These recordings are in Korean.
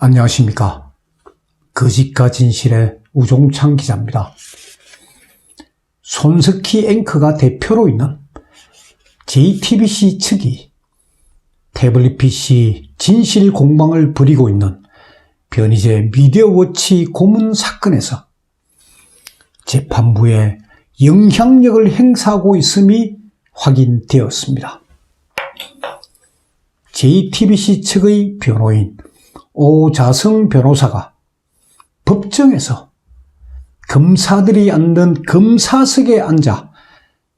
안녕하십니까. 거짓과 진실의 우종창 기자입니다. 손석희 앵커가 대표로 있는 JTBC 측이 태블릿 PC 진실 공방을 벌이고 있는 변희재 미디어워치 고문 사건에서 재판부에 영향력을 행사하고 있음이 확인되었습니다. JTBC 측의 변호인 오자성 변호사가 법정에서 검사들이 앉는 검사석에 앉아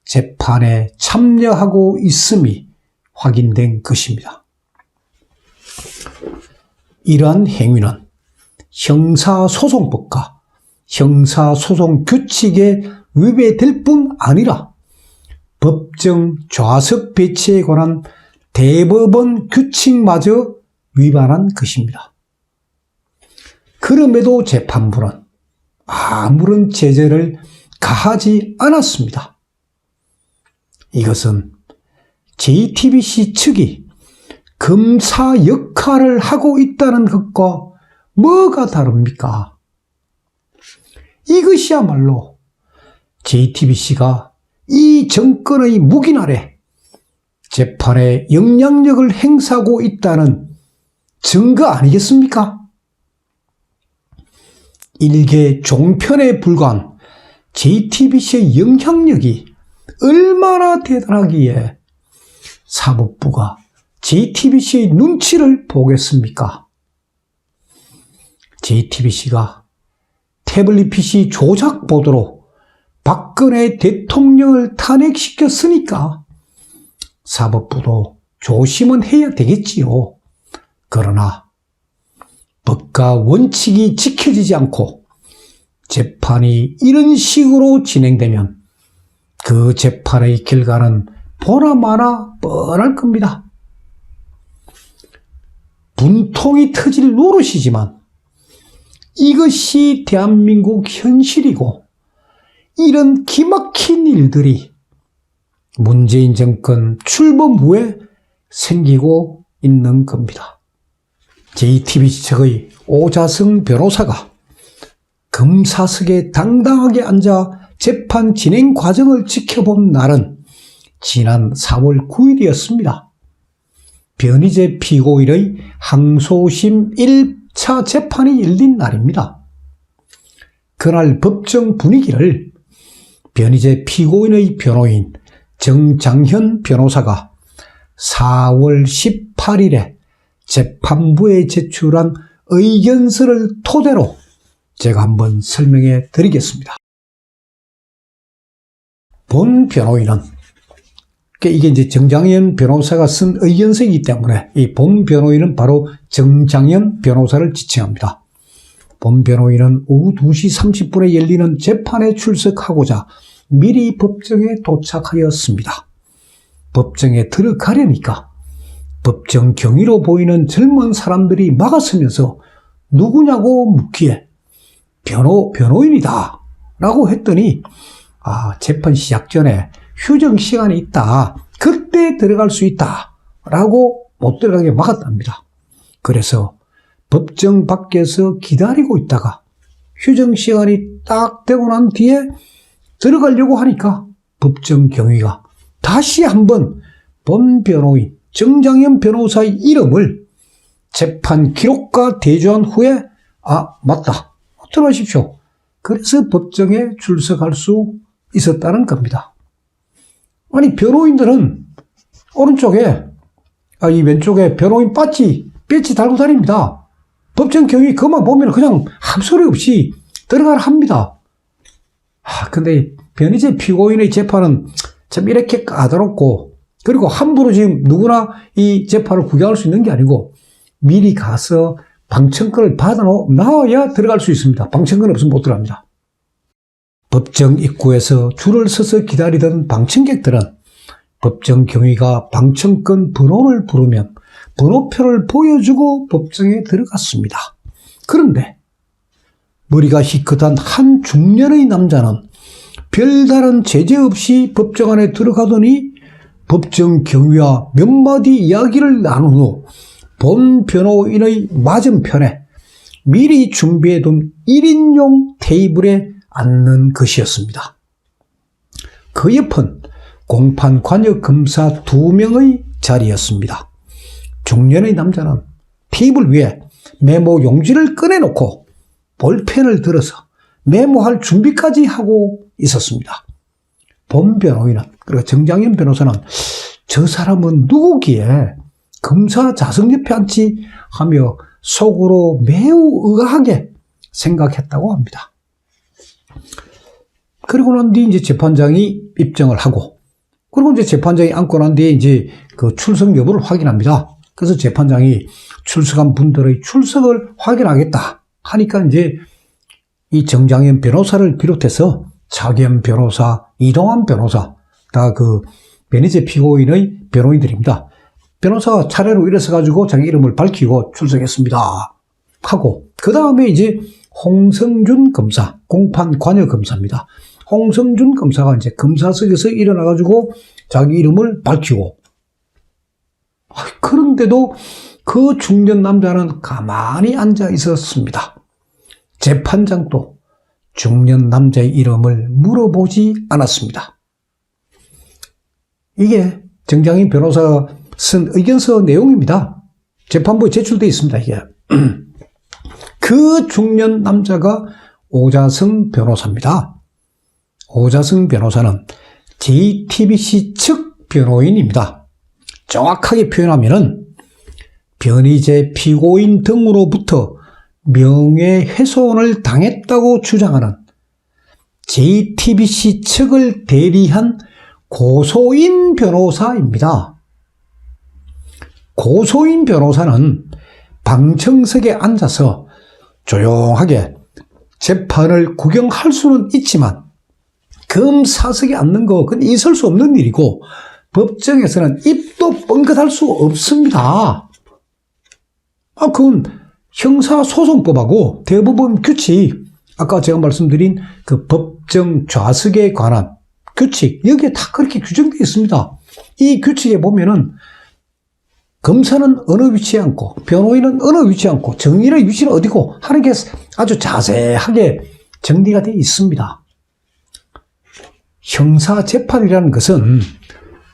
재판에 참여하고 있음이 확인된 것입니다. 이러한 행위는 형사소송법과 형사소송규칙에 위배될 뿐 아니라 법정 좌석 배치에 관한 대법원 규칙마저 위반한 것입니다. 그럼에도 재판부는 아무런 제재를 가하지 않았습니다. 이것은 JTBC 측이 검사 역할을 하고 있다는 것과 뭐가 다릅니까? 이것이야말로 JTBC가 이 정권의 묵인 아래 재판에 영향력을 행사하고 있다는 증거 아니겠습니까? 일개 종편에 불과한 JTBC의 영향력이 얼마나 대단하기에 사법부가 JTBC의 눈치를 보겠습니까? JTBC가 태블릿 PC 조작 보도로 박근혜 대통령을 탄핵시켰으니까 사법부도 조심은 해야 되겠지요. 그러나 법과 원칙이 지켜지지 않고 재판이 이런 식으로 진행되면 그 재판의 결과는 보나마나 뻔할 겁니다. 분통이 터질 노릇이지만 이것이 대한민국 현실이고 이런 기막힌 일들이 문재인 정권 출범 후에 생기고 있는 겁니다. JTBC 측의 오자성 변호사가 검사석에 당당하게 앉아 재판 진행 과정을 지켜본 날은 지난 4월 9일이었습니다. 변희재 피고인의 항소심 1차 재판이 열린 날입니다. 그날 법정 분위기를 변희재 피고인의 변호인 정장현 변호사가 4월 18일에 재판부에 제출한 의견서를 토대로 제가 한번 설명해 드리겠습니다. 본 변호인은, 이게 이제 정장현 변호사가 쓴 의견서이기 때문에 이 본 변호인은 바로 정장현 변호사를 지칭합니다. 본 변호인은 오후 2시 30분에 열리는 재판에 출석하고자 미리 법정에 도착하였습니다. 법정에 들어가려니까 법정 경위로 보이는 젊은 사람들이 막아서면서 누구냐고 묻기에 변호인이다 라고 했더니 재판 시작 전에 휴정 시간이 있다. 그때 들어갈 수 있다 라고 못 들어가게 막았답니다. 그래서 법정 밖에서 기다리고 있다가 휴정 시간이 딱 되고 난 뒤에 들어가려고 하니까 법정 경위가 다시 한번 본 변호인 정장현 변호사의 이름을 재판 기록과 대조한 후에 맞다. 들어가십시오. 그래서 법정에 출석할 수 있었다는 겁니다. 아니 변호인들은 오른쪽에 이 왼쪽에 변호인 배지 달고 다닙니다. 법정 경위 그만 보면 그냥 아무 소리 없이 들어가라 합니다. 근데 변희재 피고인의 재판은 참 이렇게 까다롭고 그리고 함부로 지금 누구나 이 재판을 구경할 수 있는 게 아니고 미리 가서 방청권을 나와야 들어갈 수 있습니다. 방청권 없으면 못 들어갑니다. 법정 입구에서 줄을 서서 기다리던 방청객들은 법정 경위가 방청권 번호를 부르면 번호표를 보여주고 법정에 들어갔습니다. 그런데 머리가 희끗한 한 중년의 남자는 별다른 제재 없이 법정 안에 들어가더니 법정 경위와 몇 마디 이야기를 나눈 후 본 변호인의 맞은편에 미리 준비해둔 1인용 테이블에 앉는 것이었습니다. 그 옆은 공판 관여 검사 2명의 자리였습니다. 중년의 남자는 테이블 위에 메모 용지를 꺼내놓고 볼펜을 들어서 메모할 준비까지 하고 있었습니다. 본 변호인은, 그리고 정장현 변호사는 저 사람은 누구기에 검사 좌석 옆에 앉지 하며 속으로 매우 의아하게 생각했다고 합니다. 그리고 난 뒤에 이제 재판장이 입정을 하고, 그리고 이제 재판장이 앉고 난 뒤에 이제 그 출석 여부를 확인합니다. 그래서 재판장이 출석한 분들의 출석을 확인하겠다 하니까 이제 이 정장현 변호사를 비롯해서 차기현 변호사, 이동환 변호사, 다 그 변희재 피고인의 변호인들입니다. 변호사가 차례로 일어서가지고 자기 이름을 밝히고 출석했습니다 하고, 그 다음에 이제 홍성준 검사, 공판 관여 검사입니다. 홍성준 검사가 이제 검사석에서 일어나가지고 자기 이름을 밝히고, 그런데도 그 중년 남자는 가만히 앉아 있었습니다. 재판장도 중년 남자의 이름을 물어보지 않았습니다. 이게 정장현 변호사가 쓴 의견서 내용입니다. 재판부에 제출되어 있습니다. 이게. 그 중년 남자가 오자성 변호사입니다. 오자성 변호사는 JTBC 측 변호인입니다. 정확하게 표현하면은 변희재 피고인 등으로부터 명예훼손을 당했다고 주장하는 JTBC 측을 대리한 고소인 변호사입니다. 고소인 변호사는 방청석에 앉아서 조용하게 재판을 구경할 수는 있지만 검사석에 앉는 거 그건 있을 수 없는 일이고 법정에서는 입도 뻥긋할 수 없습니다. 그건 형사소송법하고 대법원 규칙, 아까 제가 말씀드린 그 법정 좌석에 관한 규칙, 여기에 다 그렇게 규정되어 있습니다. 이 규칙에 보면은 검사는 어느 위치에 앉고 변호인은 어느 위치에 앉고 정인의 위치는 어디고 하는 게 아주 자세하게 정리가 되어 있습니다. 형사재판이라는 것은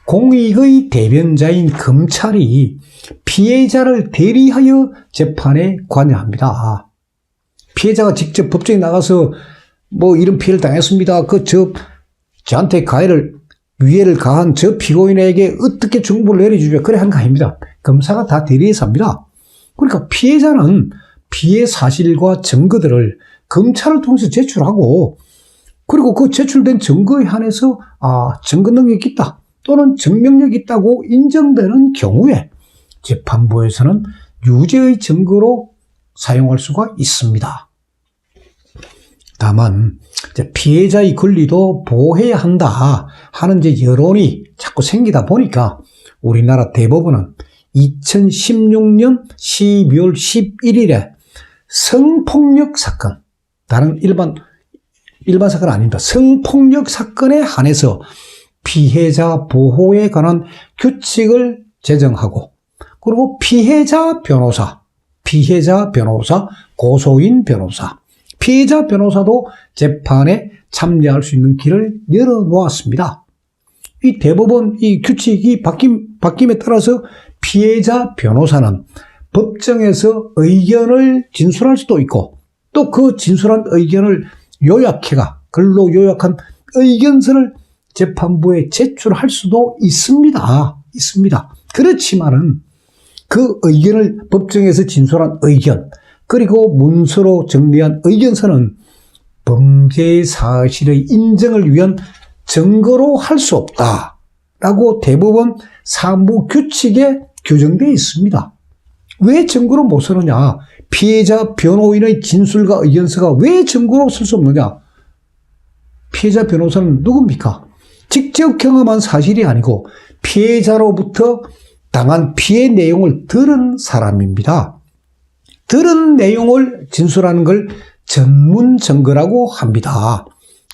공익의 대변자인 검찰이 피해자를 대리하여 재판에 관여합니다. 피해자가 직접 법정에 나가서 뭐 이런 피해를 당했습니다. 저한테 위해를 가한 저 피고인에게 어떻게 중보를 내려주죠? 그래 한 거 아닙니다. 검사가 다 대리해서 합니다. 그러니까 피해자는 피해 사실과 증거들을 검찰을 통해서 제출하고, 그리고 그 제출된 증거에 한해서 증거 능력이 있다 또는 증명력이 있다고 인정되는 경우에 재판부에서는 유죄의 증거로 사용할 수가 있습니다. 다만 피해자의 권리도 보호해야 한다 하는 이제 여론이 자꾸 생기다 보니까 우리나라 대법원은 2016년 12월 11일에 성폭력 사건, 다른 일반 사건 아닙니다. 성폭력 사건에 한해서 피해자 보호에 관한 규칙을 제정하고, 그리고 피해자 변호사, 고소인 변호사, 피해자 변호사도 재판에 참여할 수 있는 길을 열어놓았습니다. 이 대법원 이 규칙이 바뀜에 따라서 피해자 변호사는 법정에서 의견을 진술할 수도 있고, 또 그 진술한 의견을 글로 요약한 의견서를 재판부에 제출할 수도 있습니다. 그렇지만은 그 의견을 법정에서 진술한 의견, 그리고 문서로 정리한 의견서는 범죄 사실의 인정을 위한 증거로 할 수 없다라고 대법원 사무규칙에 규정되어 있습니다. 왜 증거로 못 쓰느냐? 피해자 변호인의 진술과 의견서가 왜 증거로 쓸 수 없느냐? 피해자 변호사는 누굽니까? 직접 경험한 사실이 아니고 피해자로부터 당한 피해 내용을 들은 사람입니다. 들은 내용을 진술하는 걸 전문 증거라고 합니다.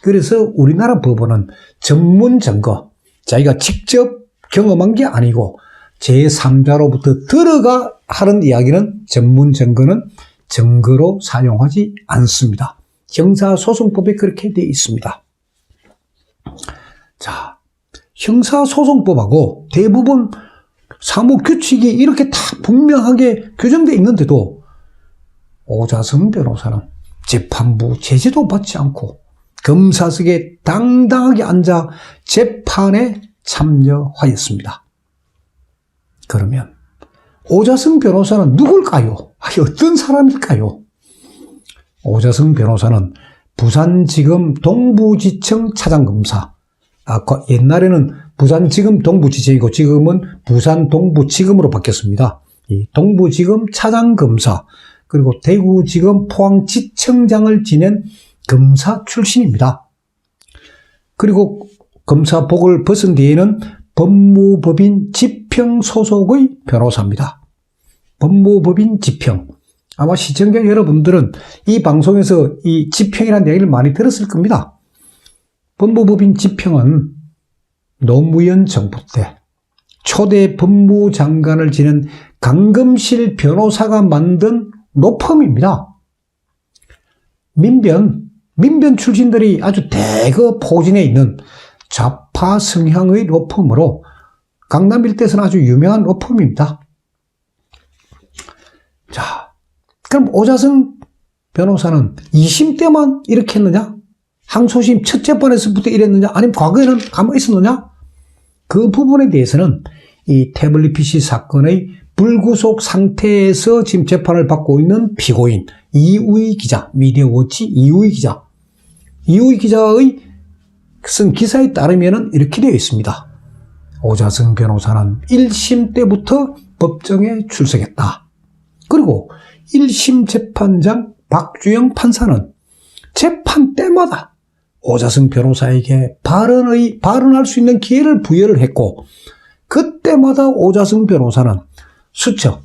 그래서 우리나라 법원은 전문 증거, 자기가 직접 경험한 게 아니고 제3자로부터 들어가 하는 이야기는 전문 증거는 증거로 사용하지 않습니다. 형사소송법에 그렇게 되어 있습니다. 자, 형사소송법하고 대부분 사무규칙이 이렇게 다 분명하게 규정되어 있는데도 오자성 변호사는 재판부 제재도 받지 않고 검사석에 당당하게 앉아 재판에 참여하였습니다. 그러면 오자성 변호사는 누굴까요? 어떤 사람일까요? 오자성 변호사는 부산지검 동부지청 차장검사. 옛날에는 부산지검 동부지청이고 지금은 부산 동부지검으로 바뀌었습니다. 이 동부지검 차장검사 그리고 대구지검 포항지청장을 지낸 검사 출신입니다. 그리고 검사복을 벗은 뒤에는 법무법인 지평 소속의 변호사입니다. 법무법인 지평. 아마 시청자 여러분들은 이 방송에서 이 지평이라는 얘기를 많이 들었을 겁니다. 법무법인 지평은 노무현 정부 때 초대 법무장관을 지낸 강금실 변호사가 만든 로펌입니다. 민변 출신들이 아주 대거 포진해 있는 좌파 성향의 로펌으로 강남 일대에서는 아주 유명한 로펌입니다. 자, 그럼 오자성 변호사는 2심 때만 이렇게 했느냐? 항소심 첫 재판에서부터 이랬느냐? 아니면 과거에는 가만히 있었느냐? 그 부분에 대해서는 이 태블릿 PC 사건의 불구속 상태에서 지금 재판을 받고 있는 피고인 이우희 기자, 미디어워치 이우희 기자의 쓴 기사에 따르면 이렇게 되어 있습니다. 오자성 변호사는 1심 때부터 법정에 출석했다. 그리고 1심 재판장 박주영 판사는 재판 때마다 오자성 변호사에게 발언할 수 있는 기회를 부여를 했고, 그때마다 오자성 변호사는 수첩,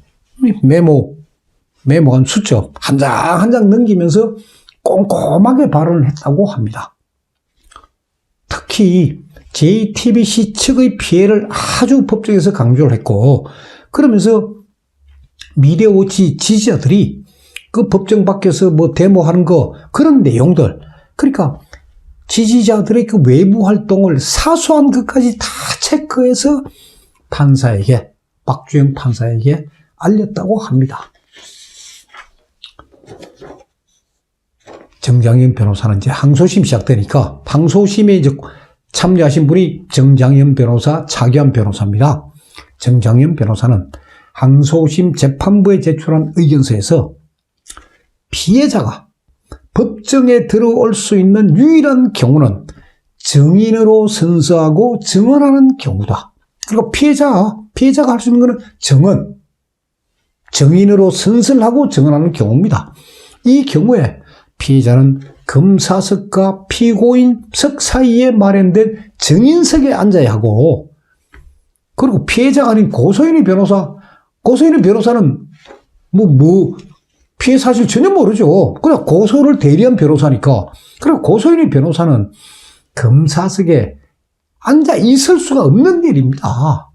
메모한 수첩 한 장 한 장 넘기면서 꼼꼼하게 발언을 했다고 합니다. 특히 JTBC 측의 피해를 아주 법정에서 강조를 했고, 그러면서 미디어워치 지지자들이 그 법정 밖에서 뭐 데모하는 거 그런 내용들, 그러니까 지지자들의 그 외부 활동을 사소한 것까지 다 체크해서 판사에게, 박주영 판사에게 알렸다고 합니다. 정장현 변호사는 이제 항소심 시작되니까 항소심에 이제 참여하신 분이 정장현 변호사, 차기환 변호사입니다. 정장현 변호사는 항소심 재판부에 제출한 의견서에서 피해자가 법정에 들어올 수 있는 유일한 경우는 증인으로 선서하고 증언하는 경우다. 그리고 피해자가 할 수 있는 것은 증인으로 선서하고 증언하는 경우입니다. 이 경우에 피해자는 검사석과 피고인석 사이에 마련된 증인석에 앉아야 하고, 그리고 피해자가 아닌 고소인의 변호사는 피해 사실 전혀 모르죠. 그냥 고소를 대리한 변호사니까. 그리고 고소인의 변호사는 검사석에 앉아 있을 수가 없는 일입니다.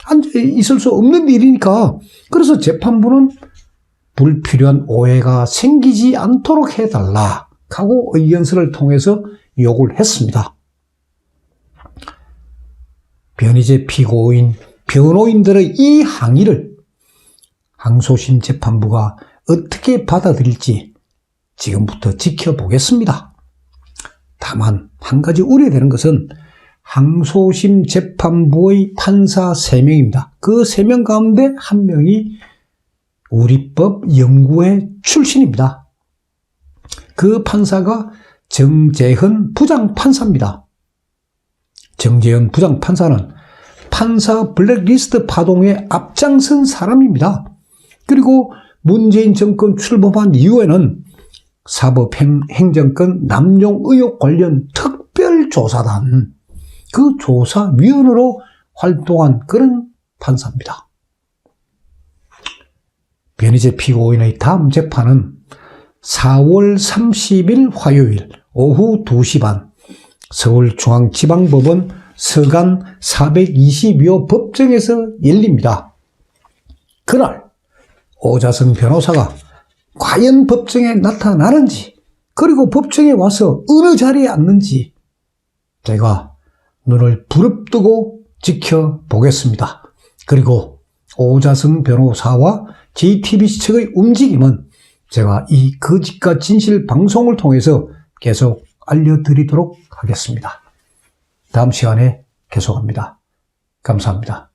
앉아 있을 수 없는 일이니까. 그래서 재판부는 불필요한 오해가 생기지 않도록 해달라 하고 의견서를 통해서 요구를 했습니다. 변희재 피고인, 변호인들의 이 항의를 항소심 재판부가 어떻게 받아들일지 지금부터 지켜보겠습니다. 다만 한 가지 우려되는 것은 항소심 재판부의 판사 3명입니다. 그 3명 가운데 1명이 우리법 연구회 출신입니다. 그 판사가 정재헌 부장판사입니다. 정재헌 부장판사는 판사 블랙리스트 파동에 앞장선 사람입니다. 그리고 문재인 정권 출범한 이후에는 사법행정권 남용 의혹 관련 특별조사단, 그 조사위원으로 활동한 그런 판사입니다. 변희재 피고인의 다음 재판은 4월 30일 화요일 오후 2시 반 서울중앙지방법원 서간 422호 법정에서 열립니다. 그날 오자성 변호사가 과연 법정에 나타나는지, 그리고 법정에 와서 어느 자리에 앉는지 제가 눈을 부릅뜨고 지켜보겠습니다. 그리고 오자성 변호사와 JTBC 측의 움직임은 제가 이 거짓과 진실 방송을 통해서 계속 알려드리도록 하겠습니다. 다음 시간에 계속합니다. 감사합니다.